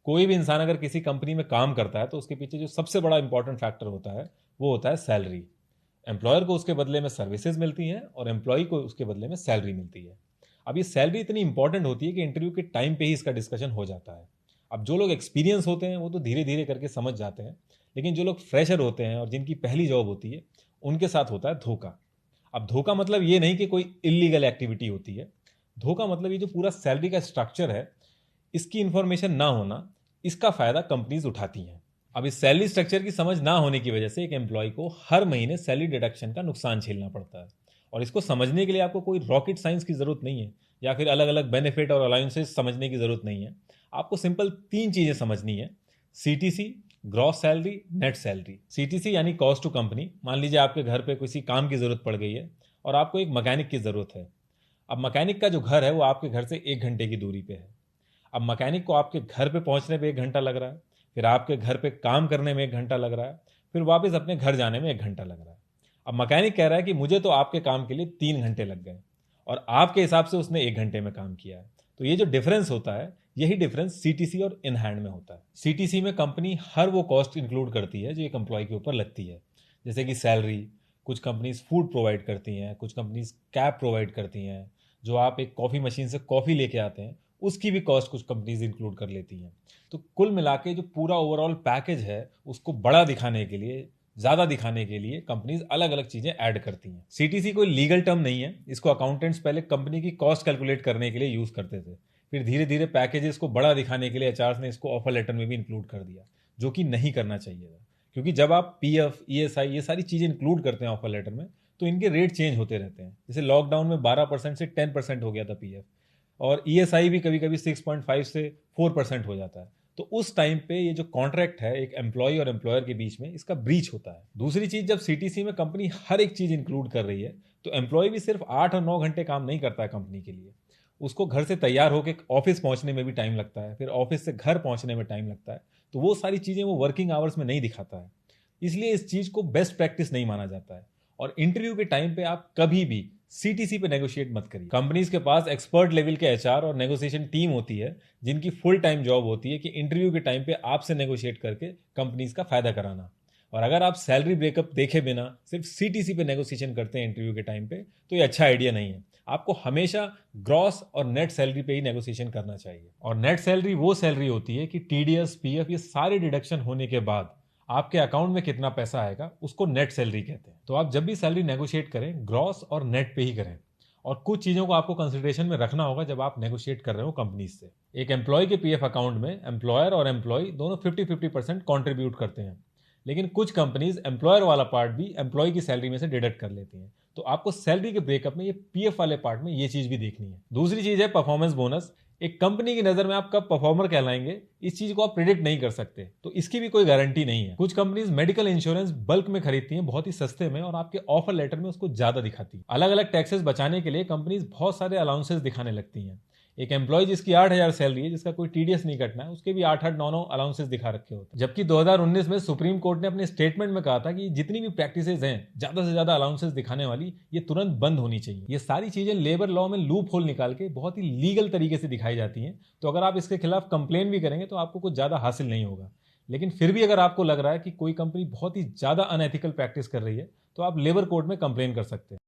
कोई भी इंसान अगर किसी कंपनी में काम करता है तो उसके पीछे जो सबसे बड़ा इंपॉर्टेंट फैक्टर होता है वो होता है सैलरी। एम्प्लॉयर को उसके बदले में सर्विसेज मिलती हैं और एम्प्लॉय को उसके बदले में सैलरी मिलती है। अब ये सैलरी इतनी इंपॉर्टेंट होती है कि इंटरव्यू के टाइम पे ही इसका डिस्कशन हो जाता है। अब जो लोग एक्सपीरियंस होते हैं वो तो धीरे धीरे करके समझ जाते हैं, लेकिन जो लोग फ्रेशर होते हैं और जिनकी पहली जॉब होती है उनके साथ होता है धोखा। अब धोखा मतलब ये नहीं कि कोई इलीगल एक्टिविटी होती है। धोखा मतलब ये जो पूरा सैलरी का स्ट्रक्चर है इसकी इंफॉर्मेशन ना होना, इसका फायदा कंपनीज उठाती हैं। अब इस सैलरी स्ट्रक्चर की समझ ना होने की वजह से एक एम्प्लॉय को हर महीने सैलरी डिडक्शन का नुकसान झेलना पड़ता है। और इसको समझने के लिए आपको कोई रॉकेट साइंस की जरूरत नहीं है या फिर अलग अलग बेनिफिट और अलाउंसेस समझने की जरूरत नहीं है। आपको सिंपल 3 चीजें समझनी है: CTC, gross salary, net salary. CTC यानी कॉस्ट टू कंपनी। मान लीजिए आपके घर पे किसी काम की जरूरत पड़ गई है और आपको एक मैकेनिक की जरूरत है। अब मैकेनिक का जो घर है वो आपके घर से 1 घंटे की दूरी पे है। अब मैकेनिक को आपके घर पे पहुंचने पे 1 घंटा लग रहा है, फिर आपके घर पे काम करने में 1 घंटा लग रहा है, फिर वापस अपने घर जाने में 1 घंटा लग रहा है। अब मैकेनिक कह रहा है कि मुझे तो आपके काम के लिए 3 घंटे लग गए और आपके हिसाब से उसने 1 घंटे में काम किया है। तो ये जो डिफरेंस होता है यही डिफरेंस सीटीसी और इन हैंड में होता है। सीटीसी में कंपनी हर वो कॉस्ट इंक्लूड करती है जो एक एम्प्लॉय के ऊपर लगती है, जैसे कि सैलरी। कुछ कंपनीज फूड प्रोवाइड करती हैं, कुछ कंपनीज कैब प्रोवाइड करती हैं। जो आप एक कॉफ़ी मशीन से कॉफ़ी लेके आते हैं उसकी भी कॉस्ट कुछ कंपनीज इंक्लूड कर लेती हैं। तो कुल मिला के जो पूरा ओवरऑल पैकेज है उसको बड़ा दिखाने के लिए, ज़्यादा दिखाने के लिए कंपनीज अलग अलग चीज़ें ऐड करती हैं। सीटीसी कोई लीगल टर्म नहीं है, इसको अकाउंटेंट्स पहले कंपनी की कॉस्ट कैलकुलेट करने के लिए यूज़ करते थे। फिर धीरे धीरे पैकेजेस को बड़ा दिखाने के लिए एचआर ने इसको ऑफर लेटर में भी इंक्लूड कर दिया, जो कि नहीं करना चाहिए था। क्योंकि जब आप पीएफ, ईएसआई ये सारी चीज़ें इंक्लूड करते हैं ऑफर लेटर में तो इनके रेट चेंज होते रहते हैं। जैसे लॉकडाउन में 12% से 10% हो गया था पीएफ, और ईएसआई भी कभी कभी 6.5 से 4% हो जाता है। तो उस टाइम पे ये जो कॉन्ट्रैक्ट है एक एम्प्लॉय और एम्प्लॉयर के बीच में, इसका ब्रीच होता है। दूसरी चीज, जब सीटीसी में कंपनी हर एक चीज इंक्लूड कर रही है तो एम्प्लॉय भी सिर्फ 8 और 9 घंटे काम नहीं करता है कंपनी के लिए। उसको घर से तैयार होकर ऑफिस पहुंचने में भी टाइम लगता है, फिर ऑफिस से घर पहुंचने में टाइम लगता है। तो वो सारी चीजें वो वर्किंग आवर्स में नहीं दिखाता है, इसलिए इस चीज को बेस्ट प्रैक्टिस नहीं माना जाता है। और इंटरव्यू के टाइम पे आप कभी भी सीटीसी पे नेगोशिएट मत करिए। कंपनीज के पास एक्सपर्ट लेवल के एचआर और नेगोशिएशन टीम होती है जिनकी फुल टाइम जॉब होती है कि इंटरव्यू के टाइम पे आपसे नेगोशिएट करके कंपनीज का फायदा कराना। और अगर आप सैलरी ब्रेकअप देखे बिना सिर्फ सीटीसी पे नेगोशिएशन करते हैं इंटरव्यू के टाइम पे तो ये अच्छा आइडिया नहीं है। आपको हमेशा ग्रॉस और नेट सैलरी पे ही नेगोशिएशन करना चाहिए। और नेट सैलरी वो सैलरी होती है कि टीडीएस, पीएफ ये सारे डिडक्शन होने के बाद आपके अकाउंट में कितना पैसा आएगा उसको नेट सैलरी कहते हैं। तो आप जब भी सैलरी नेगोशिएट करें ग्रॉस और नेट पे ही करें। और कुछ चीज़ों को आपको कंसिडरेशन में रखना होगा जब आप नेगोशिएट कर रहे हो कंपनीज से। एक एम्प्लॉय के पीएफ अकाउंट में एम्प्लॉयर और एम्प्लॉय दोनों 50-50% कॉन्ट्रीब्यूट करते हैं, लेकिन कुछ कंपनीज एम्प्लॉयर वाला पार्ट भी एम्प्लॉय की सैलरी में से डिडक्ट कर लेती हैं। तो आपको सैलरी के ब्रेकअप में ये पीएफ वाले पार्ट में ये चीज भी देखनी है। दूसरी चीज है परफॉर्मेंस बोनस। एक कंपनी की नजर में आप कब परफॉर्मर कहलाएंगे इस चीज को आप प्रिडिक्ट नहीं कर सकते, तो इसकी भी कोई गारंटी नहीं है। कुछ कंपनीज मेडिकल इंश्योरेंस बल्क में खरीदती हैं बहुत ही सस्ते में और आपके ऑफर लेटर में उसको ज्यादा दिखाती है। अलग अलग टैक्सेस बचाने के लिए कंपनीज बहुत सारे अलाउंसेस दिखाने लगती हैं। एक एम्प्लॉय जिसकी 8,000 सैलरी है, जिसका कोई टीडीएस नहीं कटना है, उसके भी 8-8, 9-9 अलाउंसेस दिखा रखे होते हैं। जबकि 2019 में सुप्रीम कोर्ट ने अपने स्टेटमेंट में कहा था कि जितनी भी प्रैक्टिसेस हैं ज्यादा से ज्यादा अलाउंसेस दिखाने वाली, ये तुरंत बंद होनी चाहिए। ये सारी चीजें लेबर लॉ में लूप होल निकाल के बहुत ही लीगल तरीके से दिखाई जाती हैं। तो अगर आप इसके खिलाफ कंप्लेन भी करेंगे तो आपको कुछ ज्यादा हासिल नहीं होगा। लेकिन फिर भी अगर आपको लग रहा है कि कोई कंपनी बहुत ही ज्यादा अनएथिकल प्रैक्टिस कर रही है तो आप लेबर कोर्ट में कंप्लेन कर सकते हैं।